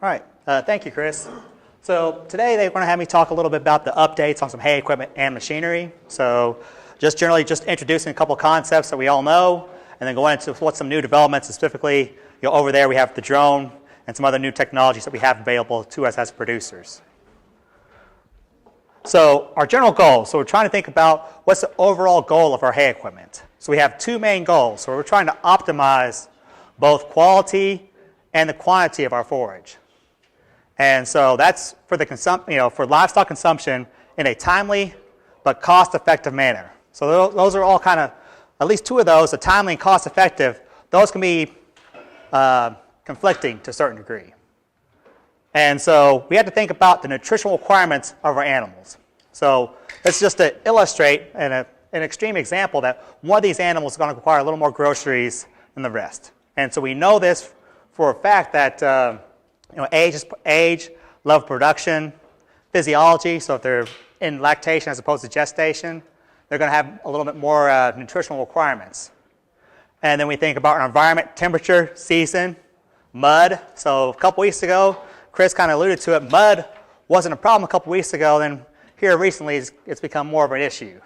All right, thank you, Chris. So today they're going to have me talk a little bit about the updates on some hay equipment and machinery. So just generally just introducing a couple of concepts that we all know, and then going into what some new developments, specifically over there we have the drone and some other new technologies that we have available to us as producers. So our general goal, so we're trying to think about what's the overall goal of our hay equipment. So we have two main goals. So we're trying to optimize both quality and the quantity of our forage. And so that's for the for livestock consumption in a timely but cost-effective manner. So those are all kind of, at least two of those, the timely and cost-effective, those can be conflicting to a certain degree. And so we have to think about the nutritional requirements of our animals. So that's just to illustrate an extreme example that one of these animals is going to require a little more groceries than the rest. And so we know this for a fact that age, level of production, physiology, so if they're in lactation as opposed to gestation, they're going to have a little bit more nutritional requirements. And then we think about our environment, temperature, season, mud. So a couple weeks ago, Chris kind of alluded to it, mud wasn't a problem a couple weeks ago, then here recently it's become more of an issue.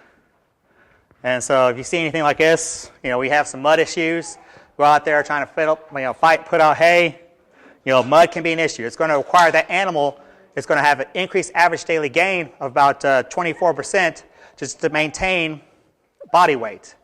And so if you see anything like this, we have some mud issues. Go out there trying to fight, put out hay. Mud can be an issue. It's going to require that animal is going to have an increased average daily gain of about 24% just to maintain body weight.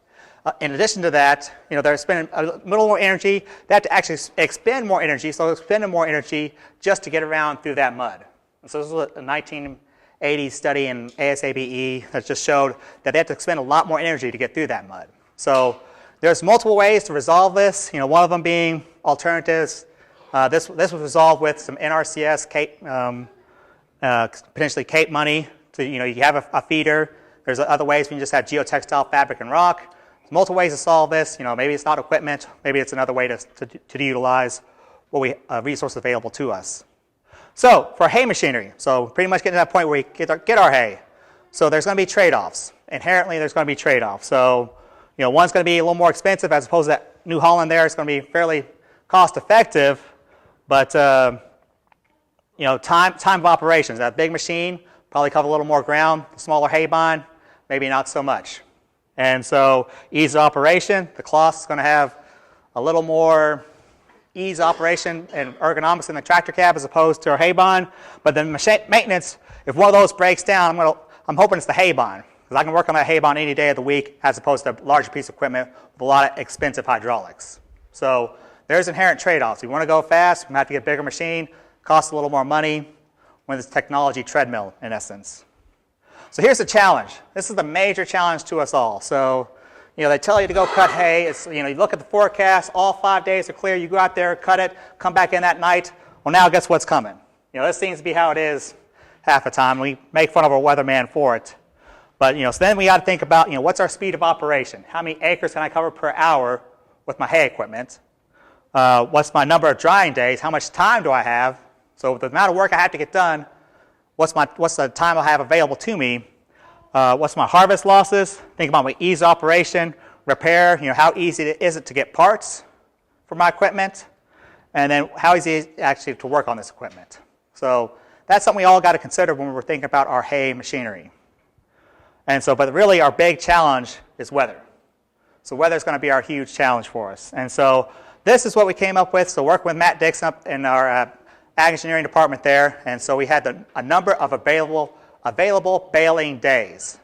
In addition to that, they're spending a little more energy. They have to actually expend more energy, so they're spending more energy just to get around through that mud. And so this was a 1980s study in ASABE that just showed that they have to expend a lot more energy to get through that mud. So there's multiple ways to resolve this. One of them being alternatives. This was resolved with some NRCS CAPE, potentially CAPE money. So you have a feeder. There's other ways we can just have geotextile fabric and rock. There's multiple ways to solve this. Maybe it's not equipment. Maybe it's another way to utilize what resources available to us. So for hay machinery, so pretty much getting to that point where we get our hay. So there's going to be trade-offs. Inherently, there's going to be trade-offs. So one's going to be a little more expensive as opposed to that New Holland there. It's going to be fairly cost-effective. But time of operations, that big machine probably cover a little more ground. The smaller hay barn, maybe not so much. And so ease of operation, the cloth is going to have a little more ease of operation and ergonomics in the tractor cab as opposed to our hay barn. But then maintenance, if one of those breaks down, I'm hoping it's the hay barn, because I can work on that hay barn any day of the week as opposed to a larger piece of equipment with a lot of expensive hydraulics. So there's inherent trade-offs. If you want to go fast, you might have to get a bigger machine, costs a little more money, when it's technology treadmill, in essence. So here's the challenge. This is the major challenge to us all. So, they tell you to go cut hay. It's, you look at the forecast, all 5 days are clear. You go out there, cut it, come back in that night. Well, now guess what's coming? This seems to be how it is half the time. We make fun of our weatherman for it. But, so then we got to think about, what's our speed of operation? How many acres can I cover per hour with my hay equipment? What's my number of drying days? How much time do I have? So with the amount of work I have to get done, what's the time I have available to me? What's my harvest losses? Think about my ease of operation, repair. How easy is it to get parts for my equipment? And then how easy is it actually to work on this equipment? So that's something we all got to consider when we're thinking about our hay machinery. And so, but really our big challenge is weather. So weather is going to be our huge challenge for us. And so this is what we came up with. So working with Matt Dixon up in our ag engineering department there. And so we had a number of available baling days.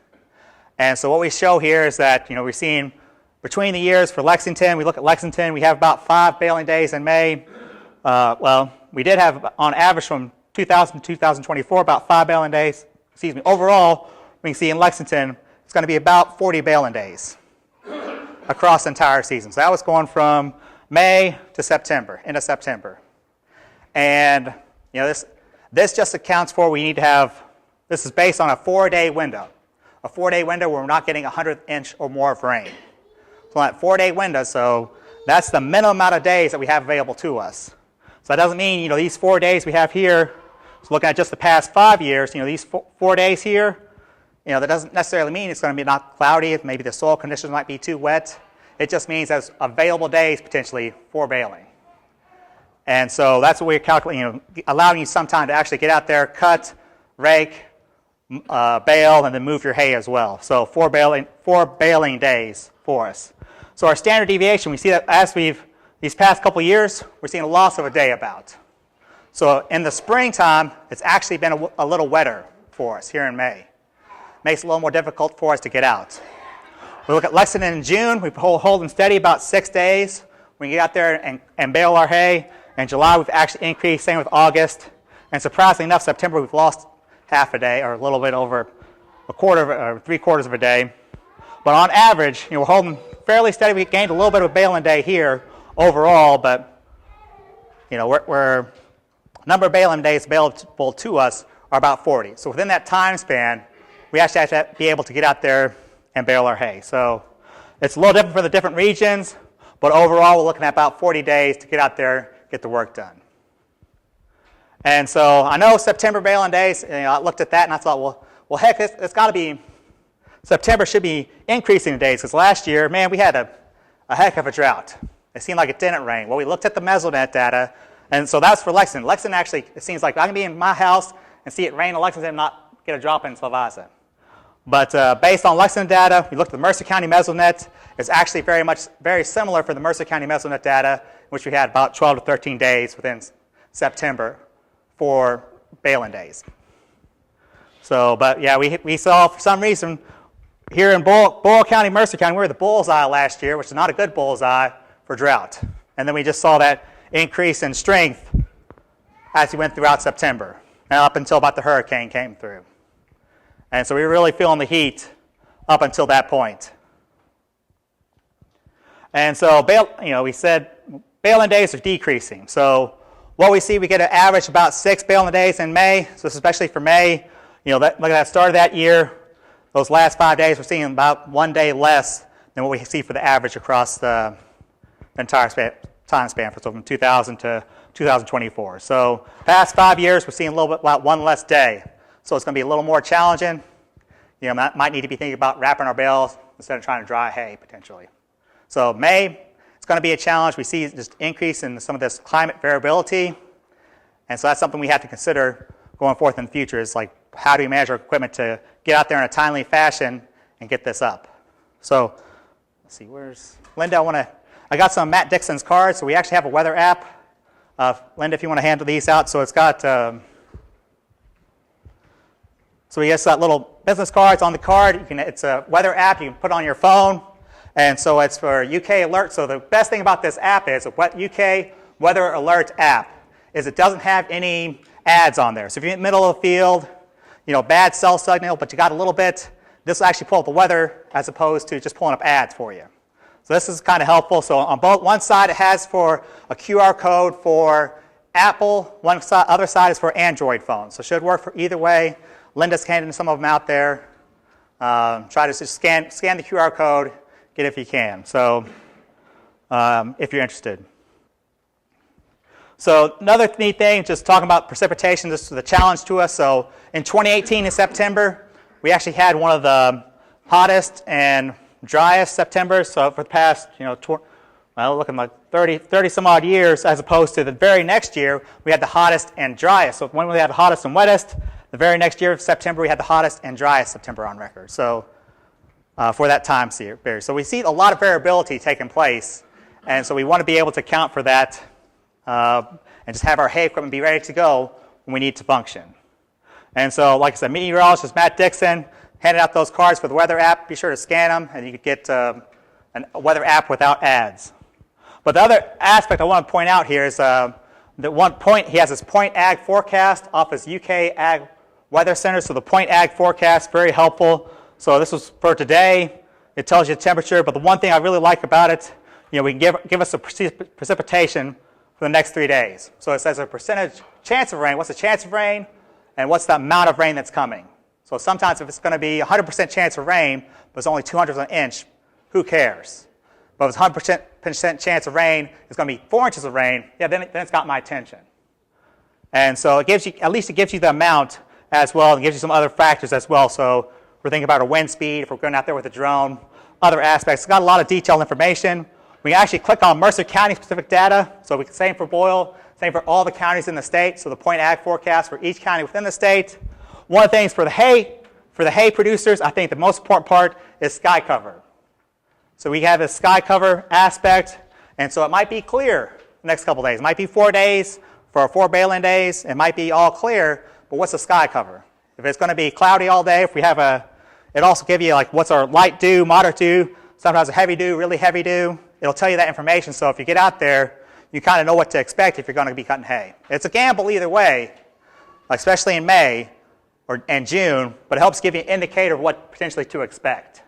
And so what we show here is that, we're seeing between the years for Lexington, we look at Lexington, we have about 5 baling days in May. We did have on average from 2000 to 2024 about 5 baling days. Overall, we can see in Lexington, it's going to be about 40 baling days across the entire season. So that was going from May to September, into September. And this just accounts for we need to have, this is based on a 4-day window. A 4-day window where we're not getting 100 inch or more of rain. So that 4-day window, so that's the minimum amount of days that we have available to us. So that doesn't mean, these 4 days we have here, so looking at just the past 5 years, these 4 days here, that doesn't necessarily mean it's going to be not cloudy. Maybe the soil conditions might be too wet. It just means there's available days potentially for baling. And so that's what we're calculating, allowing you some time to actually get out there, cut, rake, bale, and then move your hay as well. So 4 baling days for us. So our standard deviation, we see that as these past couple years, we're seeing a loss of a day about. So in the springtime, it's actually been a little wetter for us here in May. Makes it a little more difficult for us to get out. We look at Lexington in June, we hold them steady about 6 days. We can get out there and bale our hay. In July, we've actually increased, same with August. And surprisingly enough, September, we've lost half a day, or a little bit over a quarter or 3/4 of a day. But on average, we're holding fairly steady. We gained a little bit of a baling day here overall, but we're number of baling days available to us are about 40. So within that time span, we actually have to be able to get out there and bale our hay. So it's a little different for the different regions, but overall, we're looking at about 40 days to get out there, get the work done. And so I know September baling days, I looked at that and I thought, well heck, it's got to be, September should be increasing in days, because last year, man, we had a heck of a drought. It seemed like it didn't rain. Well, we looked at the Mesonet data, and so that's for Lexington. Lexington actually, it seems like I can be in my house and see it rain in Lexington and not get a drop in Slavasa. But based on Lexington data, we looked at the Mercer County Mesonet. It's actually very similar for the Mercer County Mesonet data, in which we had about 12 to 13 days within September for baling days. So, but yeah, we saw for some reason here in Boyle County, Mercer County, we were the bullseye last year, which is not a good bullseye for drought. And then we just saw that increase in strength as we went throughout September, and up until about the hurricane came through. And so we were really feeling the heat up until that point. And so, we said baling days are decreasing. So what we see, we get an average about 6 baling days in May. So especially for May, look at that start of that year. Those last 5 days, we're seeing about 1 day less than what we see for the average across the entire time span, from 2000 to 2024. So past 5 years, we're seeing a little bit about 1 less day. So it's going to be a little more challenging. Might need to be thinking about wrapping our bales instead of trying to dry hay potentially. So May, it's going to be a challenge. We see just increase in some of this climate variability. And so that's something we have to consider going forth in the future, is like, how do we manage our equipment to get out there in a timely fashion and get this up? So let's see, where's Linda? I got some of Matt Dixon's cards. So we actually have a weather app. Linda, if you want to handle these out. So it's got, so we just got little business cards on the card. It's a weather app. You can put on your phone. And so it's for UK Alert. So the best thing about this app is, UK Weather Alert app, is it doesn't have any ads on there. So if you're in the middle of the field, bad cell signal, but you got a little bit, this will actually pull up the weather as opposed to just pulling up ads for you. So this is kind of helpful. So on one side, it has for a QR code for Apple. Other side is for Android phones. So it should work for either way. Linda's handing some of them out there. Try to just scan the QR code, get it if you can. So if you're interested. So another neat thing, just talking about precipitation, this was a challenge to us. So in 2018 in September, we actually had one of the hottest and driest Septembers. So for the past, looking like 30 some odd years, as opposed to the very next year, we had the hottest and driest. So when we had the hottest and wettest, the very next year of September, we had the hottest and driest September on record. So for that time period. So we see a lot of variability taking place. And so we want to be able to account for that and just have our hay equipment be ready to go when we need to function. And so, like I said, meteorologist Matt Dixon handed out those cards for the weather app. Be sure to scan them, and you could get a weather app without ads. But the other aspect I want to point out here is that he has his Point Ag forecast off his UK Ag Weather Center. So the Point Ag forecast, very helpful. So this was for today. It tells you the temperature. But the one thing I really like about it, we can give us a precipitation for the next 3 days. So it says a percentage chance of rain. What's the chance of rain? And what's the amount of rain that's coming? So sometimes if it's going to be 100% chance of rain, but it's only 200 an inch, who cares? But if it's 100% chance of rain, it's going to be 4 inches of rain, yeah, then it's got my attention. And so it gives you, at least it gives you the amount as well, and gives you some other factors as well. So we're thinking about our wind speed, if we're going out there with a drone, other aspects. It's got a lot of detailed information. We can actually click on Mercer County specific data. So we can same for Boyle, Same for all the counties in the state, so the point ag forecast for each county within the state. One of the things for the hay producers, I think the most important part is sky cover. So we have this sky cover aspect, and so it might be clear the next couple days. It might be 4 days for our 4 baling days. It might be all clear, but what's the sky cover? If it's going to be cloudy all day, if we have it also gives you like what's our light dew, moderate dew, sometimes a heavy dew, really heavy dew. It'll tell you that information, so if you get out there, you kind of know what to expect if you're going to be cutting hay. It's a gamble either way, especially in May and June, but it helps give you an indicator of what potentially to expect.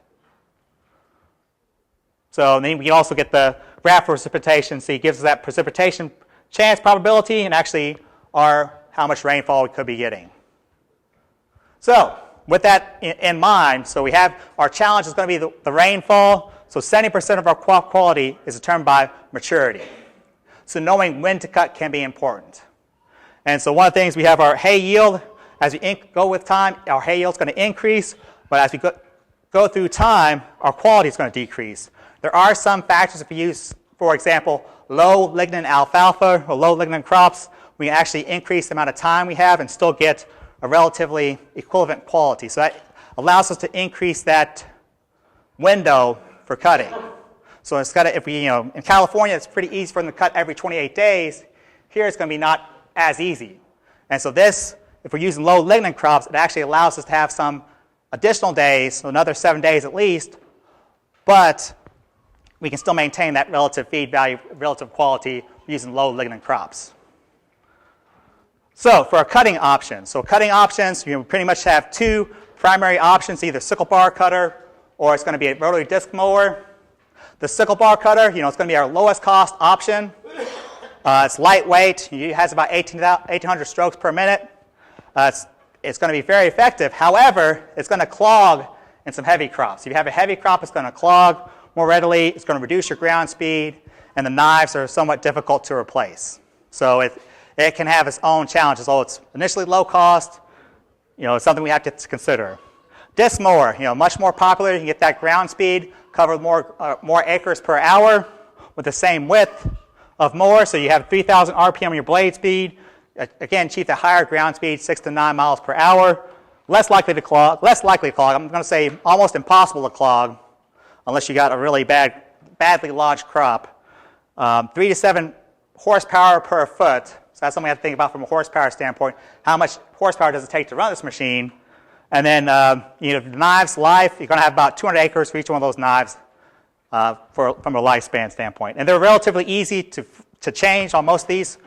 So then we can also get the graph precipitation, so it gives us that precipitation chance probability and actually how much rainfall we could be getting. So with that in mind, so we have our challenge is going to be the rainfall. So 70% of our crop quality is determined by maturity. So knowing when to cut can be important. And so one of the things we have our hay yield. As we go with time, our hay yield is going to increase, but as we go through time, our quality is going to decrease. There are some factors if we use, for example, low lignin alfalfa or low lignin crops, we can actually increase the amount of time we have and still get a relatively equivalent quality. So that allows us to increase that window for cutting. So instead of, if we, in California, it's pretty easy for them to cut every 28 days. Here it's going to be not as easy. And so this, if we're using low lignin crops, it actually allows us to have some additional days, so another 7 days at least, but we can still maintain that relative feed value, relative quality using low lignin crops. So for our cutting options, you pretty much have 2 primary options, either sickle bar cutter or it's going to be a rotary disc mower. The sickle bar cutter, it's going to be our lowest cost option. It's lightweight. It has about 1,800 strokes per minute. It's going to be very effective. However, it's going to clog in some heavy crops. If you have a heavy crop, it's going to clog more readily. It's going to reduce your ground speed, and the knives are somewhat difficult to replace. So it can have its own challenges. Although it's initially low cost, it's something we have to consider. Disc mower, much more popular. You can get that ground speed, cover more acres per hour with the same width of mower. So you have 3,000 RPM on your blade speed. Again, achieve the higher ground speed, 6 to 9 miles per hour. Less likely to clog. I'm going to say almost impossible to clog, unless you got a really badly lodged crop. 3 to 7 horsepower per foot. So that's something we have to think about from a horsepower standpoint. How much horsepower does it take to run this machine? And then, the knives life, you're going to have about 200 acres for each one of those knives from a lifespan standpoint. And they're relatively easy to change on most of these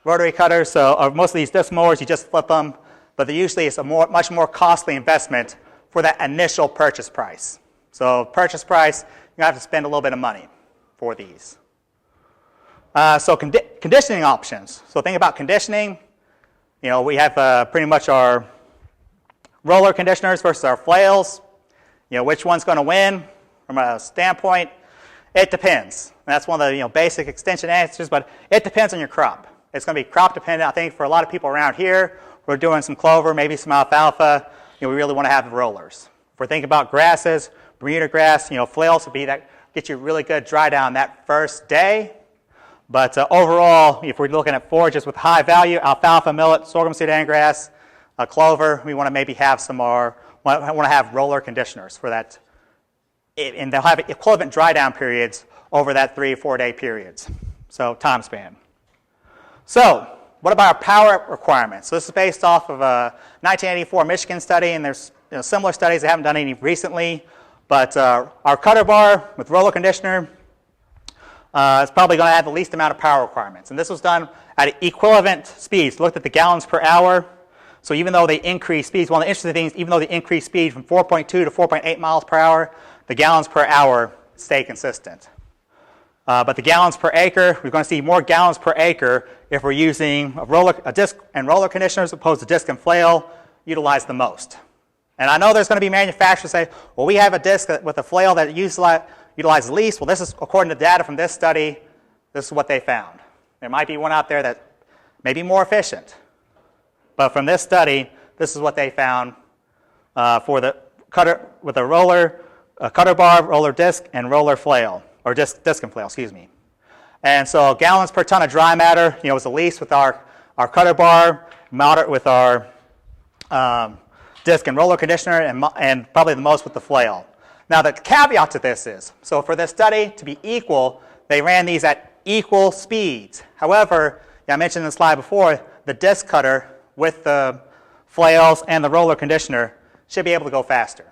rotary cutters, or most of these disc mowers, you just flip them. But usually it's a much more costly investment for that initial purchase price. So purchase price, you have to spend a little bit of money for these. So conditioning options. So think about conditioning. We have pretty much our roller conditioners versus our flails. Which one's going to win from a standpoint? It depends. And that's one of the basic extension answers, but it depends on your crop. It's going to be crop dependent. I think for a lot of people around here, we're doing some clover, maybe some alfalfa. We really want to have the rollers. If we're thinking about grasses, Bermuda grass, flails would be that get you really good dry down that first day. But overall, if we're looking at forages with high value, alfalfa, millet, sorghum Sudan grass, clover, we want to maybe have want to have roller conditioners for that. And they'll have equivalent dry down periods over that 3 or 4 day periods. So time span. So what about our power requirements? So this is based off of a 1984 Michigan study, and there's similar studies. They haven't done any recently. But our cutter bar with roller conditioner is probably going to have the least amount of power requirements. And this was done at equivalent speeds. Looked at the gallons per hour. So even though they increase speeds, one of the interesting things, even though they increase speed from 4.2 to 4.8 miles per hour, the gallons per hour stay consistent. But the gallons per acre, we're going to see more gallons per acre if we're using a disc and roller conditioners as opposed to disc and flail, utilize the most. And I know there's going to be manufacturers say, well, we have a disc with a flail that utilizes least. Well, this is, according to data from this study, this is what they found. There might be one out there that may be more efficient. But from this study, this is what they found for the cutter with a cutter bar, roller disc, and roller flail, or disc and flail, excuse me. And so gallons per ton of dry matter, was the least with our cutter bar, moderate with our disc and roller conditioner, and probably the most with the flail. Now the caveat to this is, so for this study to be equal, they ran these at equal speeds. However, I mentioned in the slide before, the disc cutter with the flails and the roller conditioner should be able to go faster.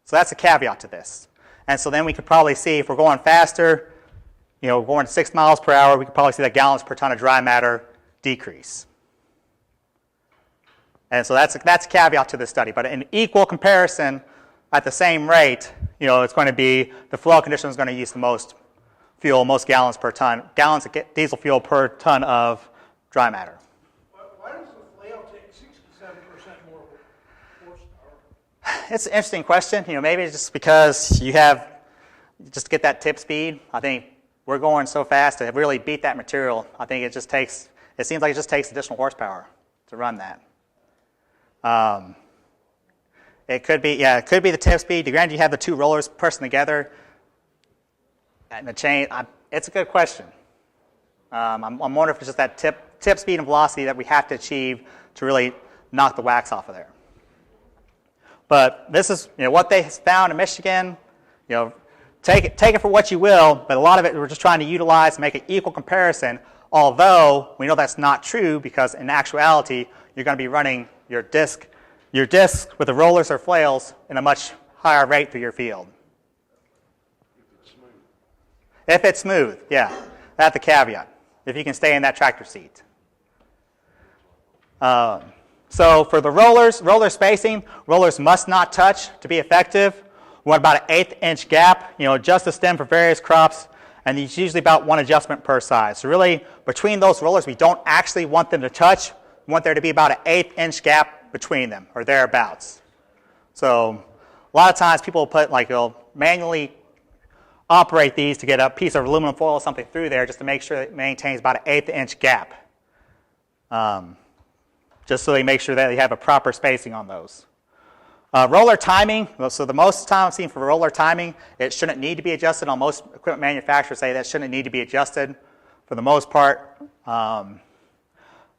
So that's a caveat to this. And so then we could probably see if we're going faster, going 6 miles per hour, we could probably see that gallons per ton of dry matter decrease. And so that's a caveat to this study. But in equal comparison, at the same rate, it's going to be the flail conditioner is going to use the most fuel, most gallons of diesel fuel per ton of dry matter. Why does the flail take 67% more horsepower? It's an interesting question. Maybe it's just because you have, just to get that tip speed, I think we're going so fast to really beat that material. I think it seems like it just takes additional horsepower to run that. It could be the tip speed. Granted, you have the two rollers pressing together and the chain. It's a good question. I'm wondering if it's just that tip speed and velocity that we have to achieve to really knock the wax off of there. But this is what they found in Michigan. Take it for what you will, but a lot of it we're just trying to utilize to make an equal comparison. Although we know that's not true because in actuality you're going to be running your disc with the rollers or flails in a much higher rate through your field. If it's smooth, yeah, that's the caveat. If you can stay in that tractor seat. So for the roller spacing, rollers must not touch to be effective. We want about an 1/8 inch gap. Adjust the stem for various crops, and it's usually about one adjustment per size. So really, between those rollers, we don't actually want them to touch. We want there to be about an 1/8 inch gap between them, or thereabouts. So a lot of times people put they'll manually operate these to get a piece of aluminum foil or something through there just to make sure it maintains about an 1/8 inch gap. Just so they make sure that they have a proper spacing on those. Roller timing, so the most time I've seen for roller timing, it shouldn't need to be adjusted. On most equipment manufacturers say that shouldn't need to be adjusted for the most part.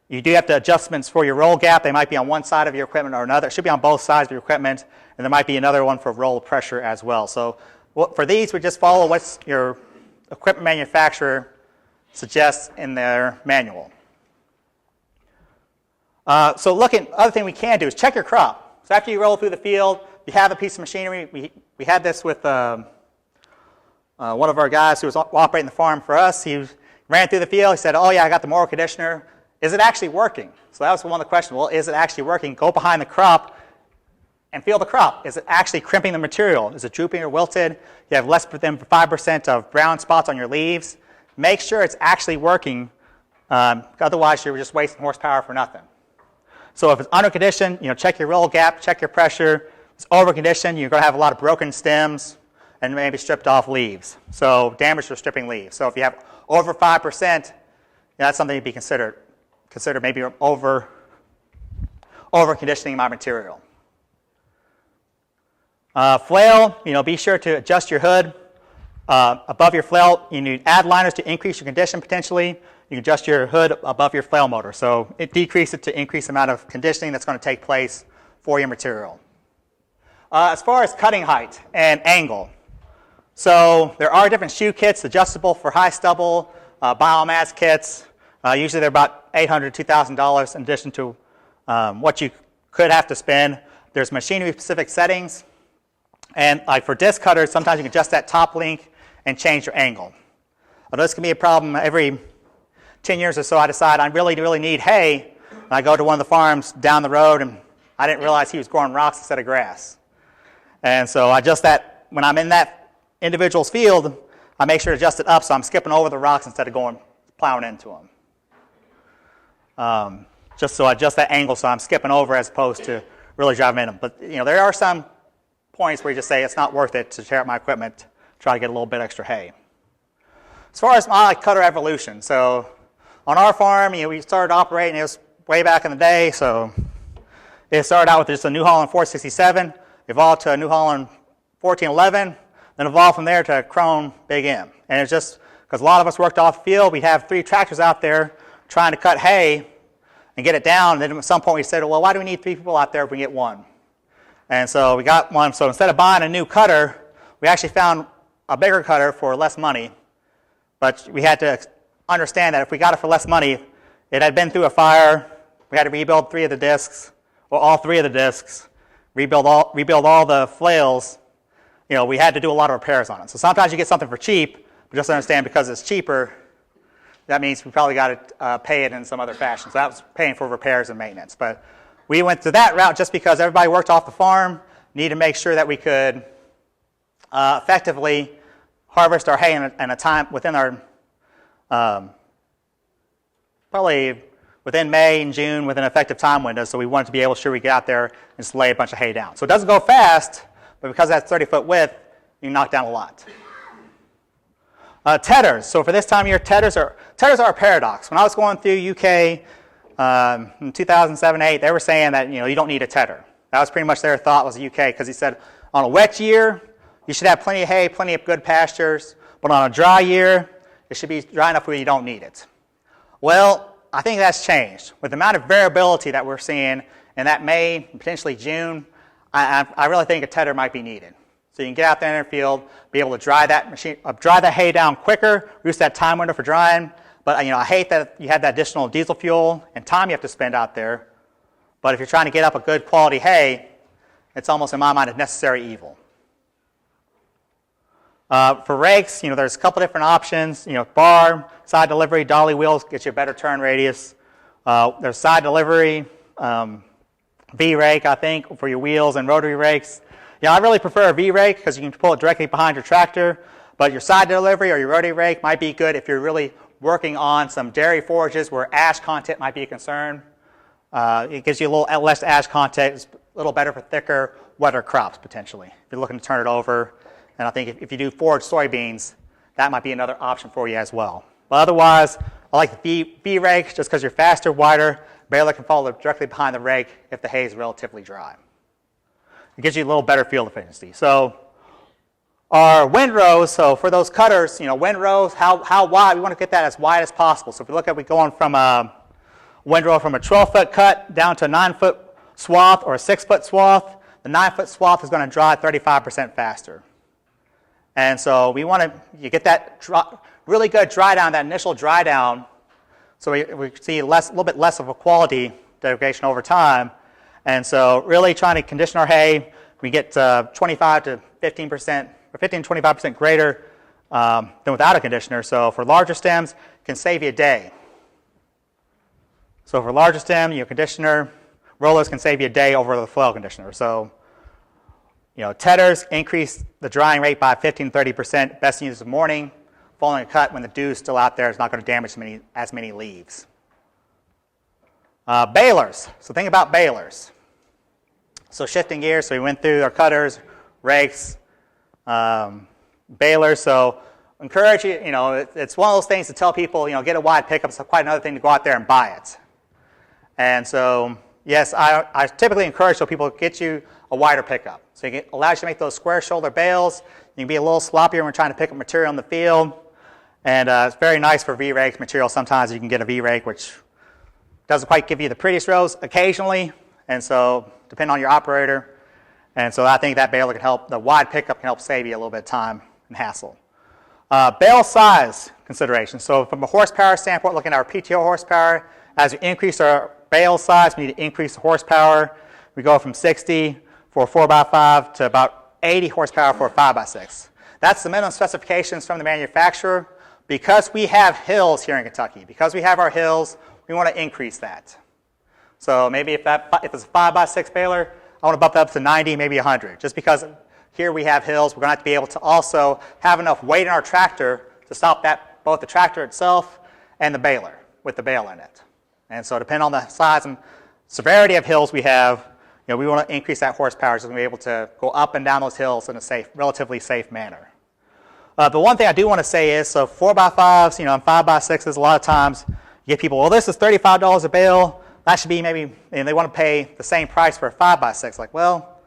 You do have to adjustments for your roll gap. They might be on one side of your equipment or another. It should be on both sides of your equipment, and there might be another one for roll pressure as well. So for these, we just follow what your equipment manufacturer suggests in their manual. So other thing we can do is check your crop. So after you roll through the field, you have a piece of machinery. We had this with one of our guys who was operating the farm for us. He ran through the field. He said, "Oh yeah, I got the mower conditioner. Is it actually working?" So that was one of the questions. Well, is it actually working? Go behind the crop and feel the crop. Is it actually crimping the material? Is it drooping or wilted? You have less than 5% of brown spots on your leaves. Make sure it's actually working. Otherwise, you're just wasting horsepower for nothing. So if it's under condition, check your roll gap, check your pressure. If it's over condition, you're going to have a lot of broken stems and maybe stripped off leaves. So damage or stripping leaves. So if you have over 5%, that's something to be considered. Consider maybe over conditioning my material. Flail, be sure to adjust your hood. Above your flail, you need add liners to increase your condition potentially. You can adjust your hood above your flail motor. So it decreases to increase the amount of conditioning that's going to take place for your material. As far as cutting height and angle, so there are different shoe kits adjustable for high stubble, biomass kits. Usually they're about $800 to $2,000 in addition to what you could have to spend. There's machinery-specific settings. And for disc cutters, sometimes you can adjust that top link and change your angle. Although this can be a problem every 10 years or so, I decide I really need hay. And I go to one of the farms down the road, and I didn't realize he was growing rocks instead of grass. And so I adjust that when I'm in that individual's field, I make sure to adjust it up so I'm skipping over the rocks instead of plowing into them. Just so I adjust that angle so I'm skipping over as opposed to really driving in them. But there are some points where you just say it's not worth it to tear up my equipment, try to get a little bit extra hay. As far as my cutter evolution, so on our farm, we started operating, it was way back in the day, so it started out with just a New Holland 467, evolved to a New Holland 1411, then evolved from there to a Krone Big M. And it's just because a lot of us worked off the field. We'd have 3 tractors out there trying to cut hay and get it down. And then at some point we said, well, why do we need 3 people out there if we can get 1? And so we got 1. So instead of buying a new cutter, we actually found a bigger cutter for less money. But we had to understand that if we got it for less money, it had been through a fire. We had to rebuild 3 of the discs, or all 3 of the discs, rebuild all the flails. You know, we had to do a lot of repairs on it. So sometimes you get something for cheap, but just understand because it's cheaper, that means we probably got to pay it in some other fashion. So that was paying for repairs and maintenance. But we went to that route just because everybody worked off the farm, needed to make sure that we could effectively harvest our hay in a time within our probably within May and June with an effective time window. So we wanted to be able to sure we get out there and just lay a bunch of hay down. So it doesn't go fast, but because that's 30-foot width, you can knock down a lot. Tedders. So for this time of year, tedders are a paradox. When I was going through UK in 2007-8, they were saying that you don't need a tedder. That was pretty much their thought was the UK, because he said on a wet year you should have plenty of hay, plenty of good pastures, but on a dry year it should be dry enough where you don't need it. Well, I think that's changed. With the amount of variability that we're seeing in that May, potentially June, I really think a tedder might be needed. So you can get out there in the field, be able to dry that hay down quicker, reduce that time window for drying. But I hate that you have that additional diesel fuel and time you have to spend out there. But if you're trying to get up a good quality hay, it's almost, in my mind, a necessary evil. For rakes, there's a couple different options. Bar, side delivery, dolly wheels get you a better turn radius. There's side delivery, V-rake, I think, for your wheels, and rotary rakes. I really prefer a V-rake because you can pull it directly behind your tractor. But your side delivery or your rotary rake might be good if you're really working on some dairy forages where ash content might be a concern. It gives you a little less ash content. It's a little better for thicker, wetter crops, potentially, if you're looking to turn it over. And I think if you do forage soybeans, that might be another option for you as well. But otherwise, I like the V-rake just because you're faster, wider. Baler can follow directly behind the rake if the hay is relatively dry. It gives you a little better field efficiency. So our windrows, so for those cutters, windrows, how wide? We want to get that as wide as possible. So if we look at going from a windrow from a 12-foot cut down to a 9-foot swath or a 6-foot swath, the 9-foot swath is going to dry 35% faster. And so we want to get that really good dry down, that initial dry down, so we see a little bit less of a quality degradation over time. And so really trying to condition our hay, we get 25 to 15%, or 15 to 25% greater than without a conditioner. So for larger stems, it can save you a day. So for larger stem, conditioner, rollers can save you a day over the flail conditioner. So tedders increase the drying rate by 15 to 30%. Best to use in the morning. Following a cut when the dew is still out there is not going to damage as many leaves. Balers. So think about balers. So shifting gears, so we went through our cutters, rakes, balers. So encourage you, it's one of those things to tell people, get a wide pickup. It's quite another thing to go out there and buy it. And so, yes, I typically encourage people to get you a wider pickup. So it allows you to make those square shoulder bales. You can be a little sloppier when we're trying to pick up material in the field. And it's very nice for V-rake material. Sometimes you can get a V-rake, which doesn't quite give you the prettiest rows occasionally. And so, depending on your operator. And so I think that baler can help, the wide pickup can help save you a little bit of time and hassle. Bale size considerations. So from a horsepower standpoint, looking at our PTO horsepower, as we increase our bale size, we need to increase the horsepower. We go from 60 for a 4x5 to about 80 horsepower for a 5x6. That's the minimum specifications from the manufacturer. Because we have hills here in Kentucky, because we have our hills, we want to increase that. So maybe if it's a 5x6 baler, I want to bump that up to 90, maybe 100. Just because here we have hills, we're going to have to be able to also have enough weight in our tractor to stop both the tractor itself and the baler with the bale in it. And so depending on the size and severity of hills we have, we want to increase that horsepower so we can be able to go up and down those hills in a relatively safe manner. But one thing I do want to say is, so 4x5s, and 5x6s, a lot of times you get people, well, this is $35 a bale. That should be maybe, and they want to pay the same price for a 5x6. Like, well,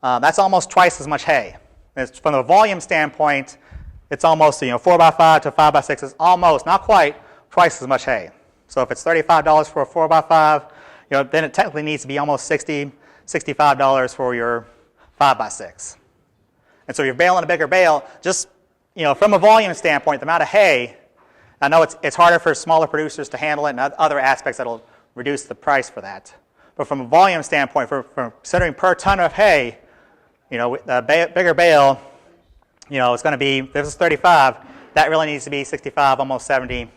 that's almost twice as much hay. From a volume standpoint, it's almost, 4x5 to 5x6 is almost, not quite, twice as much hay. So if it's $35 for a 4x5, then it technically needs to be almost $65 for your 5x6. And so you're baling a bigger bale, just, from a volume standpoint, the amount of hay, I know it's harder for smaller producers to handle it and other aspects that'll reduce the price for that. But from a volume standpoint, for considering per ton of hay, a bigger bale, it's going to be, if this is 35, that really needs to be 65, almost 70,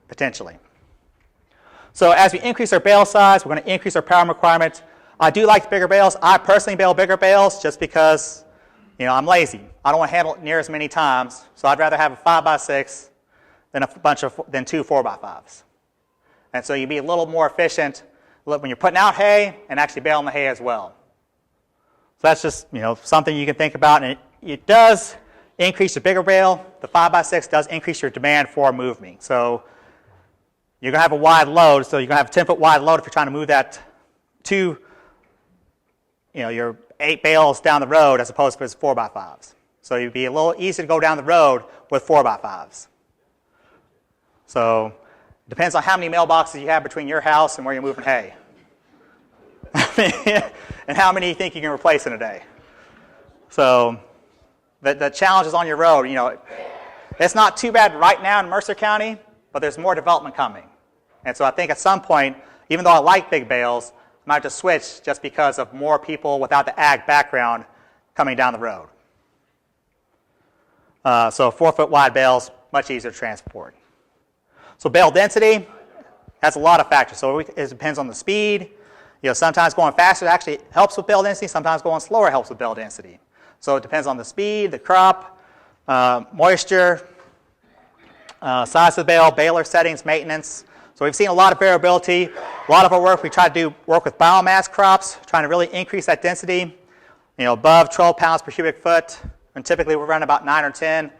potentially. So as we increase our bale size, we're going to increase our power requirement. I do like the bigger bales. I personally bale bigger bales just because, I'm lazy. I don't want to handle it near as many times, so I'd rather have a 5x6 than two 4x5s. And so you'd be a little more efficient when you're putting out hay and actually baling the hay as well. So that's just, something you can think about, and it does increase the bigger bale. The 5x6 does increase your demand for moving. So you're going to have a wide load, so you're going to have a 10-foot wide load if you're trying to move that to, your 8 bales down the road as opposed to 4x5s. So you'd be a little easier to go down the road with 4x5s. So it depends on how many mailboxes you have between your house and where you're moving hay. And how many you think you can replace in a day. So the challenge is on your road. It's not too bad right now in Mercer County, but there's more development coming. And so I think at some point, even though I like big bales, I might have to switch just because of more people without the ag background coming down the road. So 4-foot wide bales, much easier to transport. So bale density has a lot of factors. So it depends on the speed. Sometimes going faster actually helps with bale density. Sometimes going slower helps with bale density. So it depends on the speed, the crop, moisture, size of the bale, baler settings, maintenance. So we've seen a lot of variability. A lot of our work, we try to work with biomass crops, trying to really increase that density, above 12 pounds per cubic foot. And typically we're running about 9 or 10.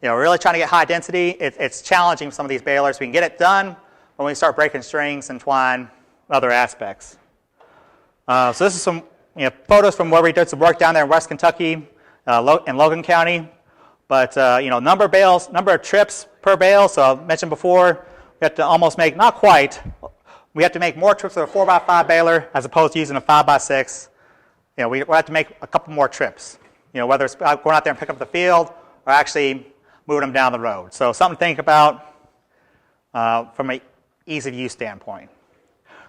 We're really trying to get high density. It's challenging with some of these balers. We can get it done when we start breaking strings and twine and other aspects. So this is some photos from where we did some work down there in West Kentucky in Logan County. But number of trips per bale. So I mentioned before, we have to almost make, not quite, we have to make more trips with a 4x5 baler as opposed to using a 5x6. We have to make a couple more trips. Whether it's going out there and pick up the field or actually moving them down the road. So something to think about from an ease of use standpoint.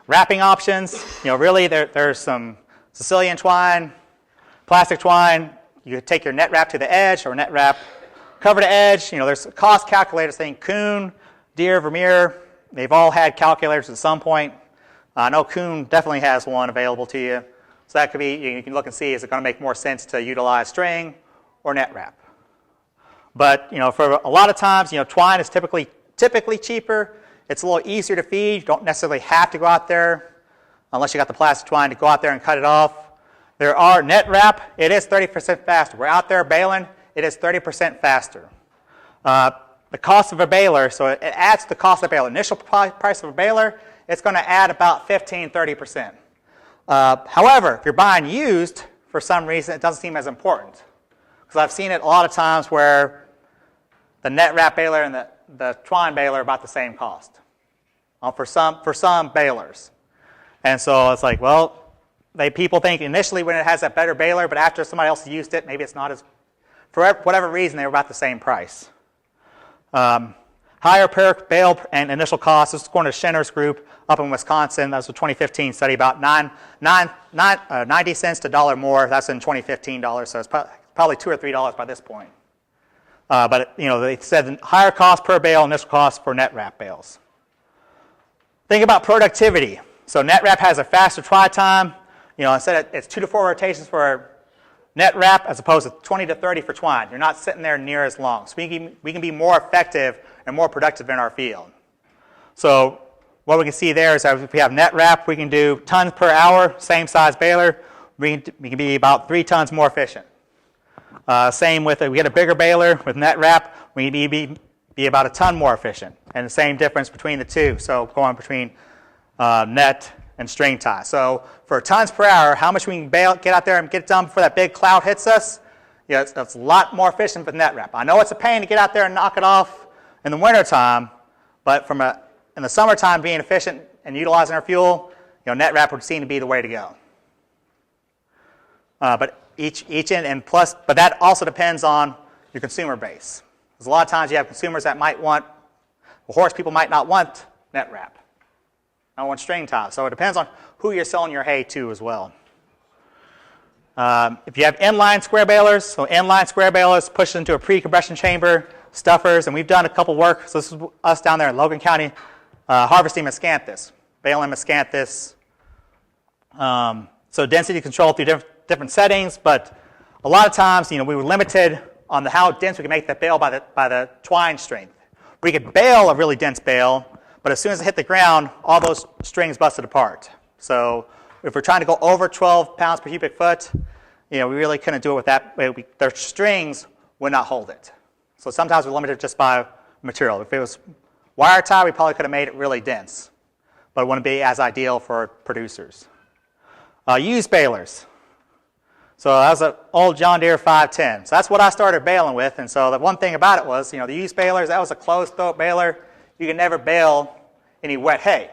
Wrapping options, really there's some Sicilian twine, plastic twine. You could take your net wrap to the edge or net wrap cover to edge. There's cost calculators saying Kuhn, Deere, Vermeer. They've all had calculators at some point. I know Kuhn definitely has one available to you. So that could be, you can look and see, is it going to make more sense to utilize string or net wrap? But, for a lot of times, twine is typically cheaper. It's a little easier to feed. You don't necessarily have to go out there, unless you got the plastic twine, to go out there and cut it off. There are net wrap. It is 30% faster. We're out there baling. It is 30% faster. The cost of a baler, so it adds to the cost of a baler. Initial price of a baler, it's going to add about 15-30%. However, if you're buying used, for some reason, it doesn't seem as important. Because I've seen it a lot of times where the net wrap baler and the twine baler are about the same cost for some balers. And so it's like, well, people think initially when it has that better baler, but after somebody else used it, maybe it's not as, for whatever reason, they were about the same price. Higher per bale and initial cost. This is according to Schenner's group up in Wisconsin. That was a 2015 study, about 90 cents to $1 more. That's in 2015 dollars, so it's probably $2 or $3 by this point. But they said higher cost per bale, initial cost for net wrap bales. Think about productivity. So net wrap has a faster try time. Instead it's 2 to 4 rotations for net wrap as opposed to 20 to 30 for twine. You're not sitting there near as long. So we can be more effective and more productive in our field. So what we can see there is that if we have net wrap, we can do tons per hour, same size baler. We can be about 3 tons more efficient. Same with, we get a bigger baler with net wrap, we can be about a ton more efficient. And the same difference between the two. So going between net and string tie. So for tons per hour, how much we can get out there and get it done before that big cloud hits us, Yeah, it's a lot more efficient with net wrap. I know it's a pain to get out there and knock it off in the wintertime, but in the summertime, being efficient and utilizing our fuel, net wrap would seem to be the way to go. But but that also depends on your consumer base. Because a lot of times you have consumers that might want, horse people might not want net wrap. I want string ties. So it depends on who you're selling your hay to as well. If you have inline square balers, so inline square balers push into a pre-compression chamber, stuffers, and we've done a couple work. So this is us down there in Logan County harvesting miscanthus, baling miscanthus. So density control through different settings, but a lot of times, we were limited on how dense we could make that bale by the twine strength. We could bale a really dense bale, but as soon as it hit the ground, all those strings busted apart. So if we're trying to go over 12 pounds per cubic foot, we really couldn't do it with that. Their strings would not hold it. So sometimes we're limited just by material. If it was wire tie, we probably could have made it really dense, but it wouldn't be as ideal for producers. Used balers. So that was an old John Deere 510. So that's what I started baling with. And so the one thing about it was, the used balers, that was a closed throat baler. You can never bale any wet hay.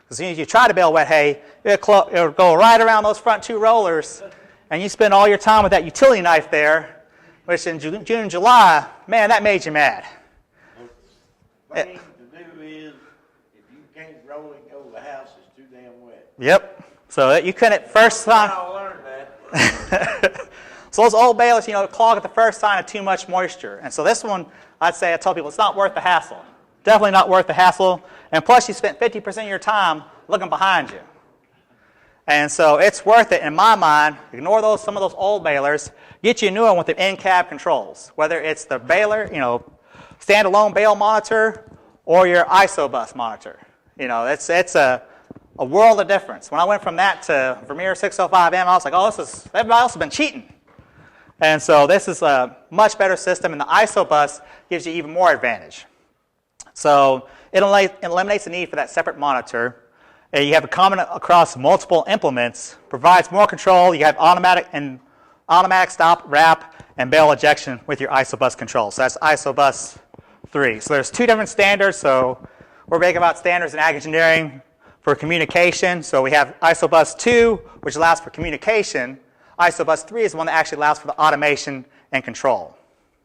As soon as you try to bale wet hay, it'll go right around those front two rollers, and you spend all your time with that utility knife there, which in June and July, man, that made you mad. The thing to do is, if you can't roll it over the house, it's too damn wet. Yep. So you couldn't first time. I learned that. So those old balers, clog at the first sign of too much moisture. And so this one, I tell people, it's not worth the hassle. Definitely not worth the hassle. And plus, you spent 50% of your time looking behind you. And so it's worth it, in my mind. Ignore some of those old balers. Get you a new one with the in-cab controls. Whether it's the baler, standalone bale monitor, or your ISO-bus monitor. It's a world of difference. When I went from that to Vermeer 605M, I was like, everybody else has been cheating. And so this is a much better system, and the ISO-bus gives you even more advantage. So it eliminates the need for that separate monitor. You have a common across multiple implements, provides more control. You have automatic stop, wrap, and bale ejection with your ISO-bus control. So that's ISO-bus 3. So there's two different standards. So we're big about standards in ag engineering for communication. So we have ISO-bus 2, which allows for communication. ISO-bus 3 is the one that actually allows for the automation and control.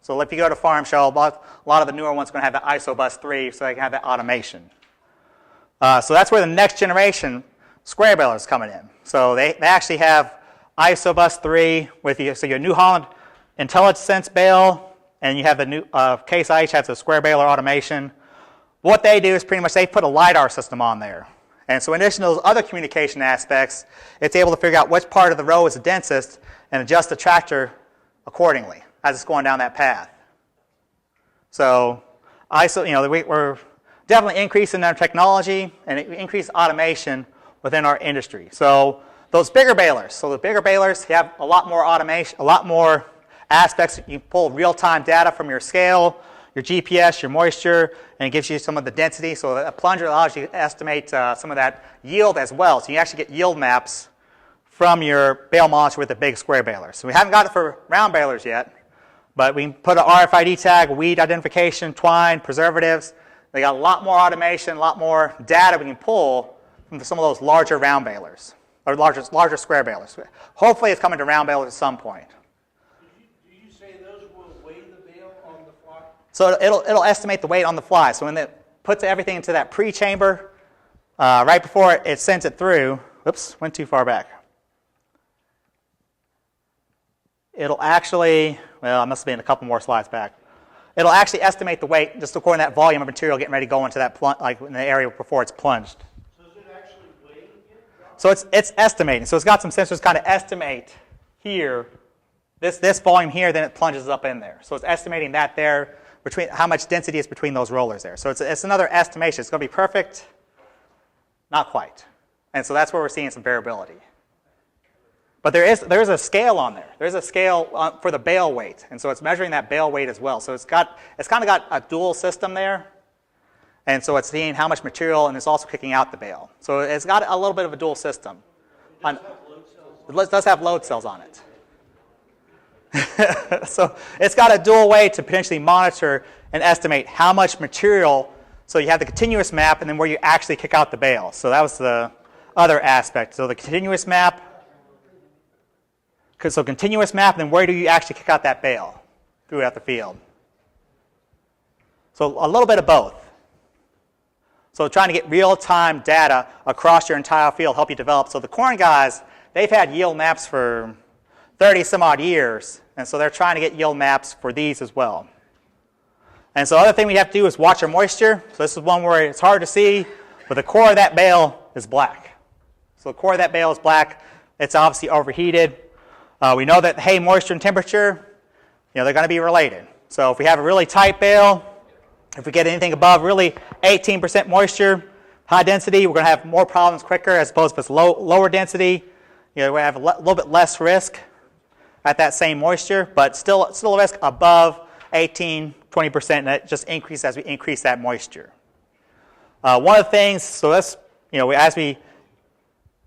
So if you go to Farm Show, a lot of the newer ones are going to have the ISO-bus 3 so they can have that automation. So that's where the next generation square baler is coming in. So they actually have ISO-bus 3 with your New Holland IntelliSense bale, and you have the new Case IH has the square baler automation. What they do is pretty much they put a LiDAR system on there. And so in addition to those other communication aspects, it's able to figure out which part of the row is the densest and adjust the tractor accordingly as it's going down that path. So we're definitely increasing our technology and increase automation within our industry. So those bigger balers, have a lot more automation, a lot more aspects. You pull real-time data from your scale, your GPS, your moisture, and it gives you some of the density. So a plunger allows you to estimate some of that yield as well. So you actually get yield maps from your bale monitor with the big square baler. So we haven't got it for round balers yet, but we can put an RFID tag, weed identification, twine, preservatives. They got a lot more automation, a lot more data we can pull from some of those larger round balers, or larger square balers. Hopefully it's coming to round balers at some point. Do you say those will weigh the bale on the fly? So it'll estimate the weight on the fly. So when it puts everything into that pre-chamber, right before it sends it through, oops, went too far back. It'll actually, I must have been a couple more slides back. It'll actually estimate the weight just according to that volume of material getting ready to go into that like in the area before it's plunged. So is it actually weighing it? So it's estimating. So it's got some sensors kind of estimate here, this volume here, then it plunges up in there. So it's estimating that there, between how much density is between those rollers there. So it's another estimation. It's going to be perfect, not quite. And so that's where we're seeing some variability. But there's a scale on there. There's a scale for the bale weight, and so it's measuring that bale weight as well. So it's kind of got a dual system there, and so it's seeing how much material, and it's also kicking out the bale. So it's got a little bit of a dual system. It does have load cells on it. So it's got a dual way to potentially monitor and estimate how much material. So you have the continuous map and then where you actually kick out the bale. So that was the other aspect. So the continuous map. So continuous map, and then where do you actually kick out that bale throughout the field? So a little bit of both. So trying to get real-time data across your entire field, help you develop. So the corn guys, they've had yield maps for 30 some odd years, and so they're trying to get yield maps for these as well. And so the other thing we have to do is watch our moisture. So this is one where it's hard to see, but the core of that bale is black. So the core of that bale is black. It's obviously overheated. We know that hay moisture and temperature, they're going to be related. So if we have a really tight bale, if we get anything above really 18% moisture, high density, we're going to have more problems quicker as opposed to if it's lower density. We have a little bit less risk at that same moisture, but still a risk above 18, 20%, and that just increases as we increase that moisture. One of the things, so that's, as we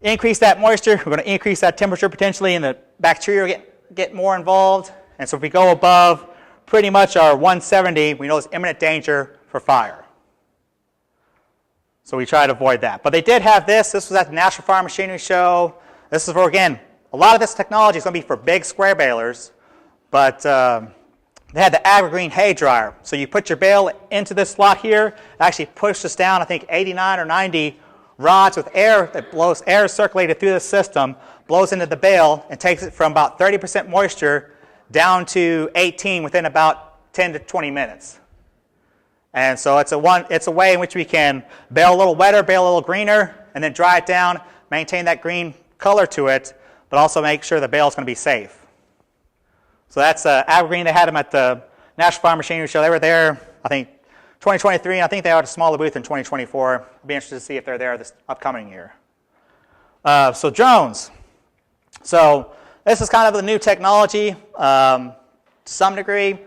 increase that moisture, we're going to increase that temperature potentially, and the bacteria get more involved. And so if we go above pretty much our 170, we know there's imminent danger for fire. So we try to avoid that. But they did have this. This was at the National Farm Machinery Show. This is where, again, a lot of this technology is going to be for big square balers, but they had the AgriGreen hay dryer. So you put your bale into this slot here, it actually pushes down, I think, 89 or 90 rods with air that blows, air circulated through the system, blows into the bale, and takes it from about 30% moisture down to 18 within about 10 to 20 minutes. And so it's a way in which we can bale a little wetter, bale a little greener, and then dry it down, maintain that green color to it, but also make sure the bale is going to be safe. So that's AgriGreen. They had them at the National Farm Machinery Show. They were there, I think, 2023, and I think they have a smaller booth in 2024. I'll be interested to see if they're there this upcoming year. So drones. So this is kind of the new technology to some degree,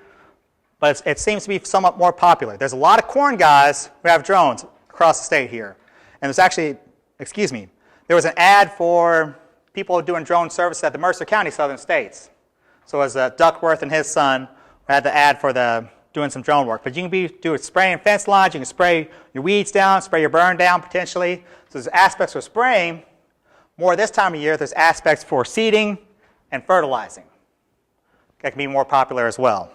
but it seems to be somewhat more popular. There's a lot of corn guys who have drones across the state here. And there's actually, there was an ad for people doing drone service at the Mercer County Southern States. So it was Duckworth and his son who had the ad for doing some drone work. But you can be doing spraying fence lines, you can spray your weeds down, spray your burn down potentially. So there's aspects for spraying. More this time of year, there's aspects for seeding and fertilizing. That can be more popular as well.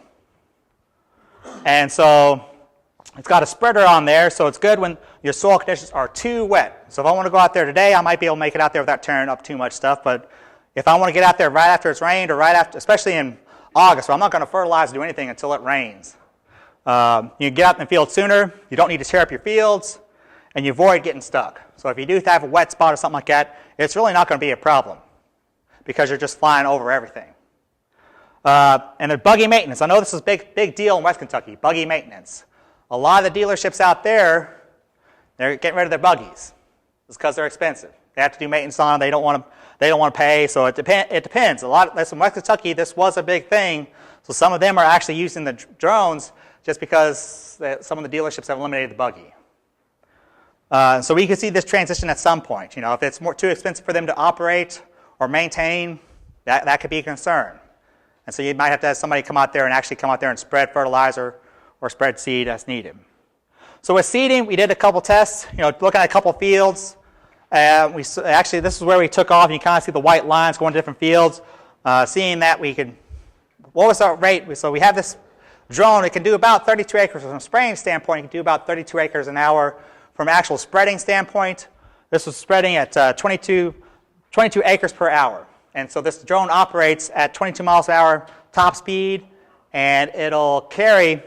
And so it's got a spreader on there, so it's good when your soil conditions are too wet. So if I want to go out there today, I might be able to make it out there without tearing up too much stuff. But if I want to get out there right after it's rained or right after, especially in August, where I'm not going to fertilize or do anything until it rains. You can get out in the field sooner, you don't need to tear up your fields, and you avoid getting stuck. So if you do have a wet spot or something like that, it's really not going to be a problem because you're just flying over everything. And then buggy maintenance. I know this is a big deal in West Kentucky, buggy maintenance. A lot of the dealerships out there, they're getting rid of their buggies. It's because they're expensive. They have to do maintenance on them. They don't want to pay. So it depends. A lot in West Kentucky, this was a big thing. So some of them are actually using the drones just because some of the dealerships have eliminated the buggy. So we could see this transition at some point. If it's too expensive for them to operate or maintain, that could be a concern. And so you might have to have somebody come out there and spread fertilizer or spread seed as needed. So with seeding, we did a couple tests, looking at a couple fields. This is where we took off. You kind of see the white lines going to different fields. Seeing that what was our rate? So we have this drone. It can do about 32 acres from a spraying standpoint. It can do about 32 acres an hour. From an actual spreading standpoint, this was spreading at 22 acres per hour. And so this drone operates at 22 miles an hour top speed, and it'll carry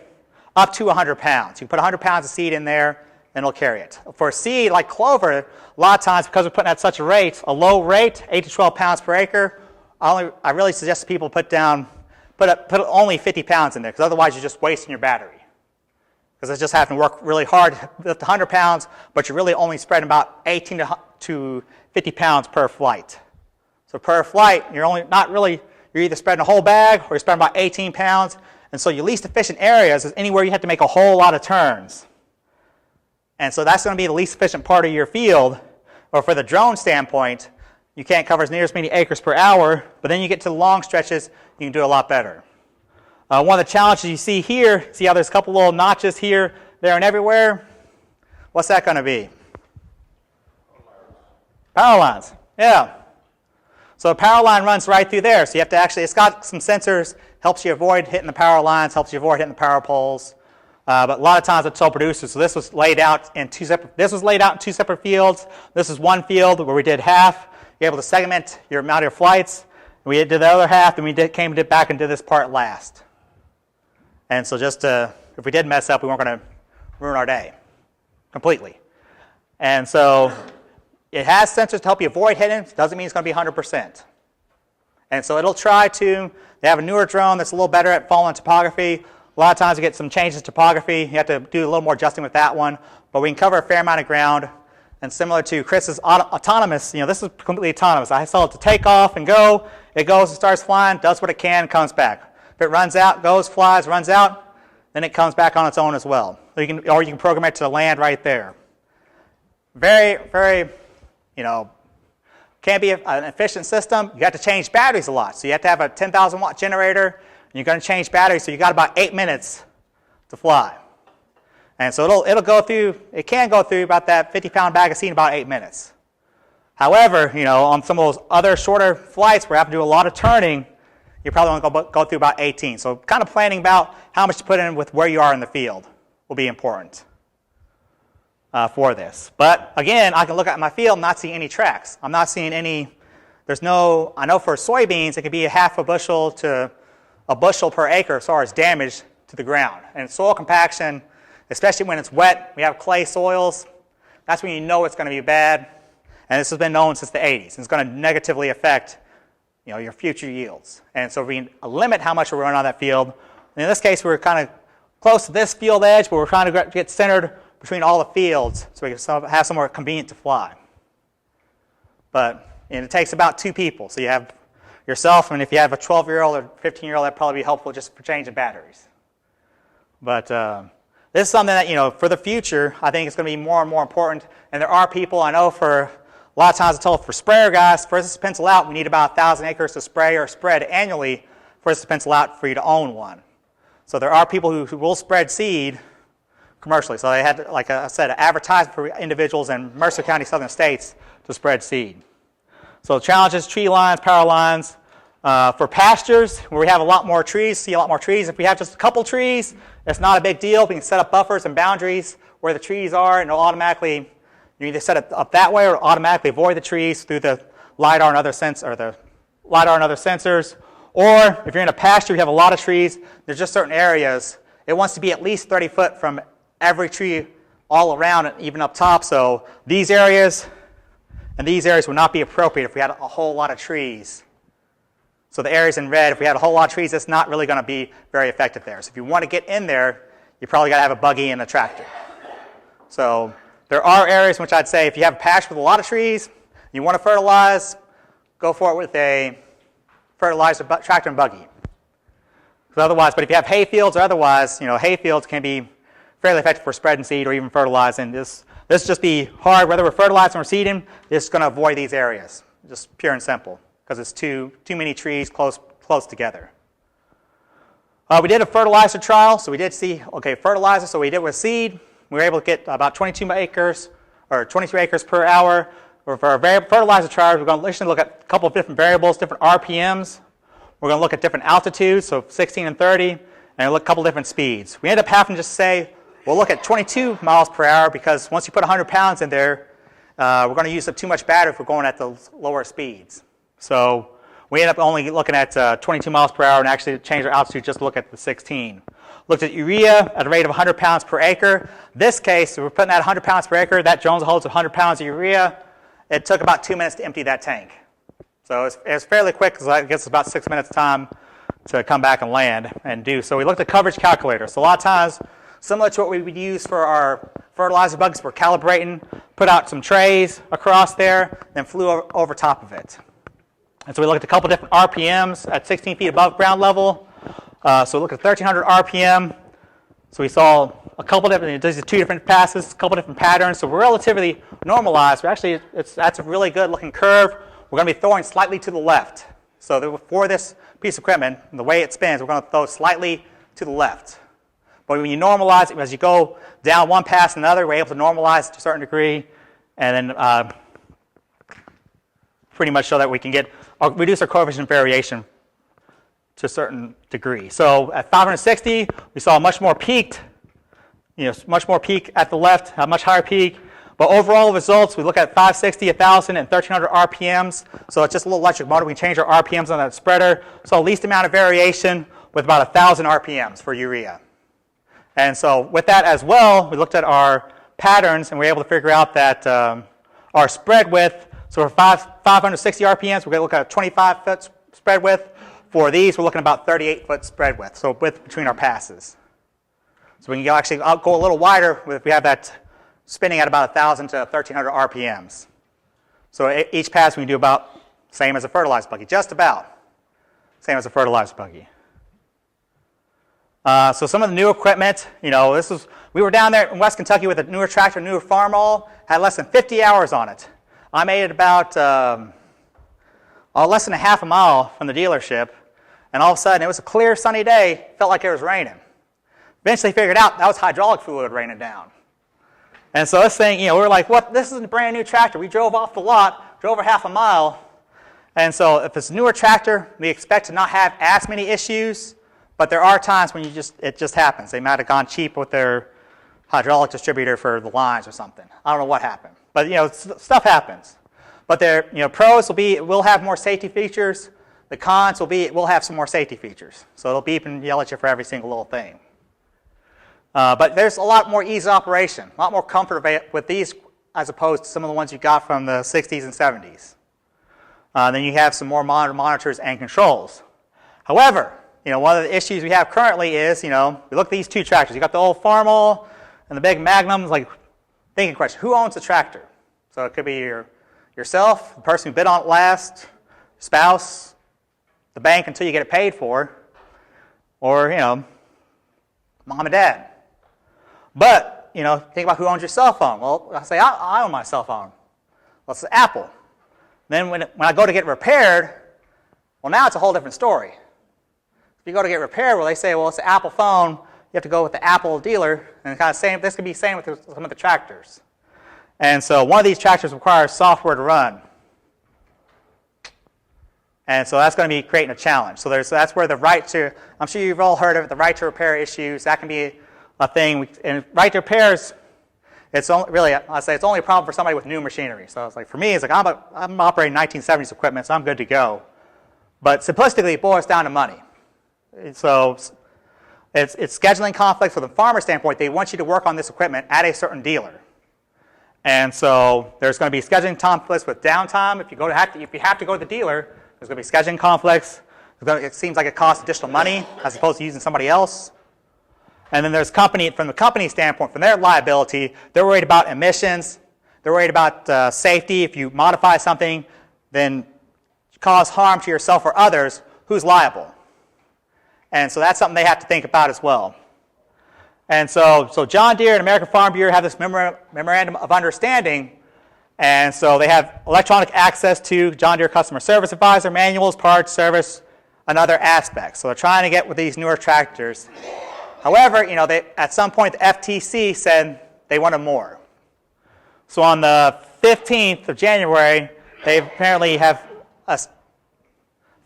up to 100 pounds. You can put 100 pounds of seed in there, and it'll carry it. For seed like clover, a lot of times because we're putting at such a low rate, 8 to 12 pounds per acre, I really suggest people put only 50 pounds in there, because otherwise you're just wasting your battery. Because it's just having to work really hard to lift 100 pounds, but you're really only spreading about 18 to 50 pounds per flight. So per flight, you're either spreading a whole bag or you're spreading about 18 pounds. And so your least efficient areas is anywhere you have to make a whole lot of turns. And so that's going to be the least efficient part of your field. Or for the drone standpoint, you can't cover as near as many acres per hour, but then you get to the long stretches, you can do a lot better. One of the challenges you see here, see how there's a couple little notches here, there, and everywhere? What's that going to be? Power lines. Yeah. So a power line runs right through there. So you have to actually, it's got some sensors, helps you avoid hitting the power lines, helps you avoid hitting the power poles. But a lot of times it's sole producers. So this was laid out in two separate fields. This is one field where we did half. You're able to segment your amount of your flights. We did the other half, and we came back and did this part last. And so just if we did mess up, we weren't going to ruin our day completely. And so it has sensors to help you avoid hitting. Doesn't mean it's going to be 100%. And so it'll try to. They have a newer drone that's a little better at following topography. A lot of times you get some changes in topography. You have to do a little more adjusting with that one. But we can cover a fair amount of ground. And similar to Chris's autonomous, this is completely autonomous. I saw it to take off and go. It goes and starts flying, does what it can, comes back. If it runs out, goes, flies, runs out, then it comes back on its own as well. So you can program it to land right there. Very, very, can't be an efficient system. You have to change batteries a lot. So you have to have a 10,000 watt generator, and you're going to change batteries, so you got about 8 minutes to fly. And so it'll go through, it can go through about that 50-pound bag of seed in about 8 minutes. However, on some of those other shorter flights where you have to do a lot of turning, you probably want to go through about 18. So kind of planning about how much to put in with where you are in the field will be important for this. But again, I can look at my field and not see any tracks. I'm not seeing any, I know for soybeans it could be a half a bushel to a bushel per acre as far as damage to the ground. And soil compaction, especially when it's wet, we have clay soils, that's when you know it's going to be bad. And this has been known since the 80s. And it's going to negatively affect your future yields. And so we limit how much we're running on that field. And in this case, we're kind of close to this field edge, but we're trying to get centered between all the fields so we can have somewhere convenient to fly. But it takes about 2 people. So you have yourself, and if you have a 12-year-old or 15-year-old, that'd probably be helpful just for changing batteries. But this is something that, for the future, I think it's going to be more and more important. And there are people, I know for a lot of times I told for sprayer guys, for us to pencil out, we need about 1,000 acres to spray or spread annually for us to pencil out for you to own one. So there are people who will spread seed commercially. So they had, like I said, an advertisement for individuals in Mercer County, southern states to spread seed. So challenges, tree lines, power lines. For pastures, where we have a lot more trees, see a lot more trees. If we have just a couple trees, it's not a big deal. We can set up buffers and boundaries where the trees are, and it'll automatically, you either set it up that way or automatically avoid the trees through the LiDAR and other sensors. Or if you're in a pasture, you have a lot of trees, there's just certain areas. It wants to be at least 30 foot from every tree all around it, even up top. So these areas and these areas would not be appropriate if we had a whole lot of trees. So the areas in red, if we had a whole lot of trees, it's not really going to be very effective there. So if you want to get in there, you probably got to have a buggy and a tractor. So there are areas in which I'd say if you have a pasture with a lot of trees, you want to fertilize, go for it with a fertilizer tractor and buggy. But if you have hay fields or otherwise, hay fields can be fairly effective for spreading seed or even fertilizing. This just be hard, whether we're fertilizing or seeding, this is going to avoid these areas, just pure and simple, because it's too many trees close together. We did a fertilizer trial, so we did see, fertilizer, so we did with seed. We were able to get about 22 acres per hour. For our fertilizer trials, we're going to look at a couple of different variables, different RPMs. We're going to look at different altitudes, so 16 and 30, and look at a couple different speeds. We end up having to just say, we'll look at 22 miles per hour because once you put 100 pounds in there, we're going to use up too much battery if we're going at the lower speeds. So we end up only looking at 22 miles per hour and actually changed our altitude just to look at the 16. Looked at urea at a rate of 100 pounds per acre. This case, we're putting that 100 pounds per acre. That Jones holds 100 pounds of urea. It took about 2 minutes to empty that tank. So it's fairly quick because it gets about 6 minutes time to come back and land and do. So we looked at coverage calculators. So a lot of times, similar to what we would use for our fertilizer bugs, we're calibrating, put out some trays across there, then flew over top of it. And so we looked at a couple different RPMs at 16 feet above ground level. So we looked at 1,300 RPM. So we saw a couple different, these are 2 different passes, a couple different patterns. So we're relatively normalized. But actually, that's a really good looking curve. we're going to be throwing slightly to the left. So for this piece of equipment, the way it spins, we're going to throw slightly to the left. But when you normalize it, as you go down one past another, we're able to normalize to a certain degree, and then pretty much show that we can reduce our coefficient of variation to a certain degree. So at 560, we saw much more peaked, much more peak at the left, a much higher peak. But overall results, we look at 560, 1,000, and 1,300 RPMs. So it's just a little electric motor. We can change our RPMs on that spreader. So least amount of variation with about 1,000 RPMs for urea. And so with that as well, we looked at our patterns, and we were able to figure out that our spread width, so for 560 RPMs, we're going to look at a 25-foot spread width. For these, we're looking at about 38-foot spread width, so width between our passes. So we can actually go a little wider if we have that spinning at about 1,000 to 1,300 RPMs. So each pass we can do about same as a fertilizer buggy, just about same as a fertilizer buggy. So some of the new equipment, we were down there in West Kentucky with a newer tractor, newer farm all, had less than 50 hours on it. I made it about less than a half a mile from the dealership, and all of a sudden it was a clear sunny day, felt like it was raining. Eventually figured out that was hydraulic fluid raining down. And so this thing, we were like, what? This is a brand new tractor. We drove off the lot, drove a half a mile. And so if it's a newer tractor, we expect to not have as many issues, but there are times when it just happens. They might have gone cheap with their hydraulic distributor for the lines or something. I don't know what happened. But stuff happens. But pros will have more safety features. The cons will have some more safety features. So it'll beep and yell at you for every single little thing. But there's a lot more ease of operation, a lot more comfort with these as opposed to some of the ones you got from the 60s and 70s. Then you have some more monitors and controls. However, one of the issues we have currently is, we look at these two tractors. You got the old Farmall and the big Magnums. Like, thinking question: who owns the tractor? So it could be yourself, the person who bid on it last, spouse, the bank until you get it paid for, or mom and dad. But think about who owns your cell phone. Well, I say I own my cell phone. Well, it's Apple. Then when I go to get it repaired, well, now it's a whole different story. If you go to get repaired, well, they say, well, it's an Apple phone. You have to go with the Apple dealer, and kind of same. This could be same with some of the tractors. And so one of these tractors requires software to run. And so that's going to be creating a challenge. So that's where the right to, I'm sure you've all heard of it, the right to repair issues. That can be a thing. And right to repairs, it's only, really, I say it's only a problem for somebody with new machinery. So it's like, for me, it's like I'm operating 1970s equipment, so I'm good to go. But simplistically, it boils down to money. So it's scheduling conflicts. From the farmer standpoint, they want you to work on this equipment at a certain dealer. And so there's going to be scheduling conflicts with downtime. If you have to go to the dealer, there's going to be scheduling conflicts. It seems like it costs additional money as opposed to using somebody else. And then there's from the company standpoint, from their liability, they're worried about emissions. They're worried about safety. If you modify something, then cause harm to yourself or others, who's liable? And so that's something they have to think about as well. And so John Deere and American Farm Bureau have this memorandum of understanding. And so they have electronic access to John Deere Customer Service Advisor manuals, parts, service, and other aspects. So they're trying to get with these newer tractors. However, at some point the FTC said they wanted more. So on the 15th of January, they apparently have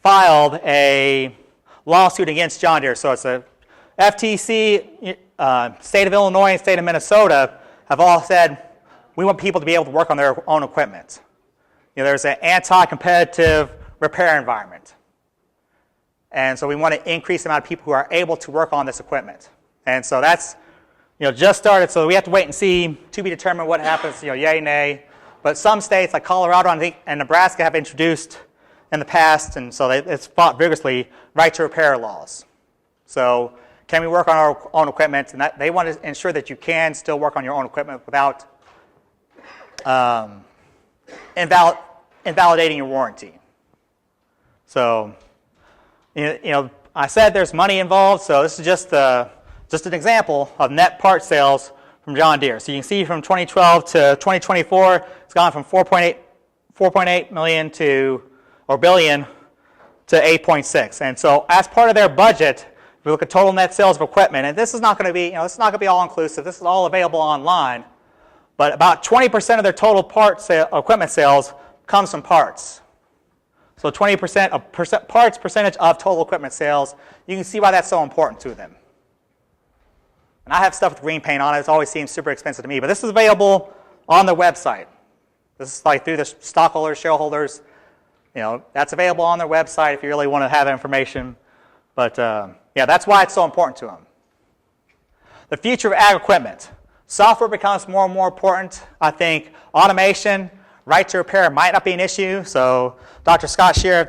filed a lawsuit against John Deere. So it's a FTC, state of Illinois and state of Minnesota have all said, we want people to be able to work on their own equipment. There's an anti-competitive repair environment. And so we want to increase the amount of people who are able to work on this equipment. And so that's just started, so we have to wait and see, to be determined what happens, yay, nay. But some states like Colorado and Nebraska have introduced in the past, and so it's fought vigorously, right to repair laws. So can we work on our own equipment? And they want to ensure that you can still work on your own equipment without invalidating your warranty. So, I said there's money involved, so this is just an example of net part sales from John Deere. So you can see from 2012 to 2024, it's gone from $4.8 4.8 million to, or billion to 8.6. And so as part of their budget, if we look at total net sales of equipment, and this is not going to be, this is not going to be all inclusive. This is all available online. But about 20% of their total equipment sales comes from parts. So 20% of parts percentage of total equipment sales. You can see why that's so important to them. And I have stuff with green paint on it. It always seems super expensive to me. But this is available on their website. This is like through the stockholders, shareholders. That's available on their website if you really want to have that information. But yeah, that's why it's so important to them. The future of ag equipment. Software becomes more and more important. I think automation, right to repair might not be an issue. So Dr. Scott Shearer,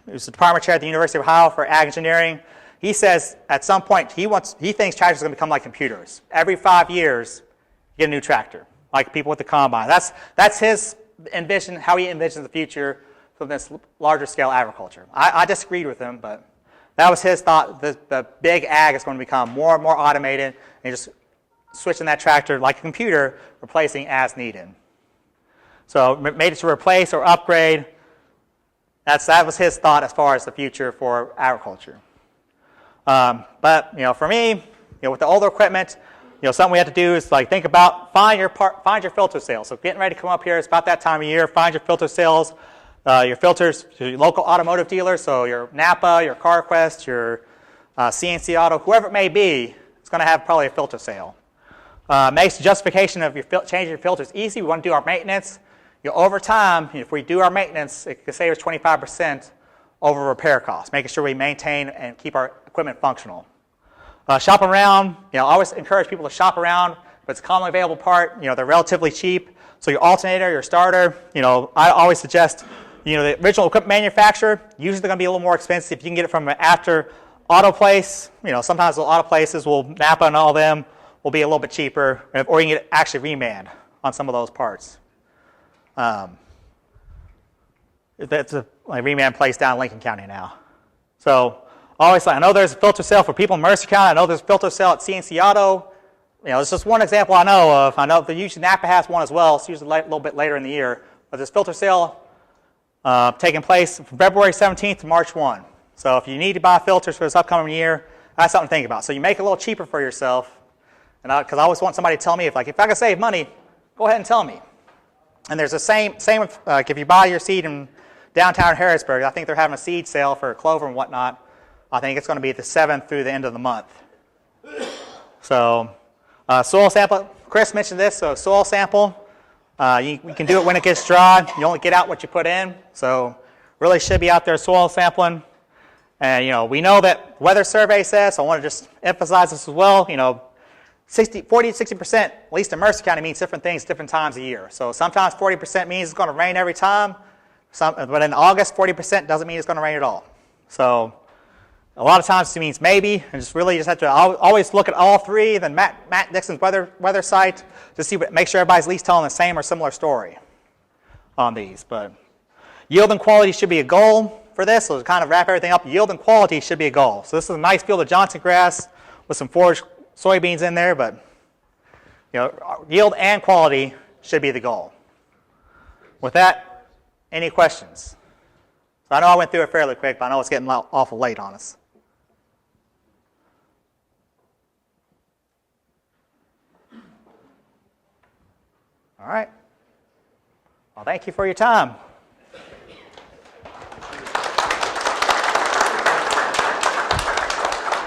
who's the department chair at the University of Ohio for ag engineering, he says at some point he thinks tractors are going to become like computers. Every 5 years, you get a new tractor, like people with the combine. That's his envision, how he envisions the future for this larger scale agriculture. I disagreed with him, but that was his thought. The big ag is going to become more and more automated, and just switching that tractor like a computer, replacing as needed. So made it to replace or upgrade. That was his thought as far as the future for agriculture. But for me, with the older equipment, something we have to do is like think about find your filter sales. So getting ready to come up here, it's about that time of year. Find your filter sales, your filters to your local automotive dealers. So your Napa, your CarQuest, your CNC Auto, whoever it may be, it's going to have probably a filter sale. Makes the justification of changing your filters easy. We want to do our maintenance. Over time, if we do our maintenance, it could save us 25% over repair costs, making sure we maintain and keep our equipment functional. Shop around. I always encourage people to shop around. If it's a commonly available part, they're relatively cheap. So your alternator, your starter, I always suggest, the original equipment manufacturer, usually they're going to be a little more expensive. If you can get it from an after auto place, sometimes the auto places will, Napa and all of them, will be a little bit cheaper, or you can get actually reman on some of those parts. That's a reman place down in Lincoln County now. So always, I know there's a filter sale for people in Mercer County. I know there's a filter sale at CNC Auto. It's just one example I know of. I know that usually Napa has one as well. It's usually a little bit later in the year. But there's filter sale taking place from February 17th to March 1. So if you need to buy filters for this upcoming year, that's something to think about. So you make it a little cheaper for yourself. And because I always want somebody to tell me if I can save money, go ahead and tell me. And there's the same if you buy your seed in downtown Harrisburg, I think they're having a seed sale for clover and whatnot. I think it's going to be the 7th through the end of the month. So soil sample, Chris mentioned this, so soil sample, you can do it when it gets dry. You only get out what you put in. So really should be out there soil sampling. And we know that weather survey says, so I want to just emphasize this as well, 40 to 60%, at least in Mercer County, means different things different times a year. So sometimes 40% means it's going to rain every time. But in August, 40% doesn't mean it's going to rain at all. So a lot of times it means maybe, and just have to always look at all three, then Matt Dixon's weather site to make sure everybody's at least telling the same or similar story on these. But yield and quality should be a goal for this. So to kind of wrap everything up, yield and quality should be a goal. So this is a nice field of Johnson grass with some forage soybeans in there, but yield and quality should be the goal. With that, any questions? So I know I went through it fairly quick, but I know it's getting awful late on us. All right. Well, thank you for your time.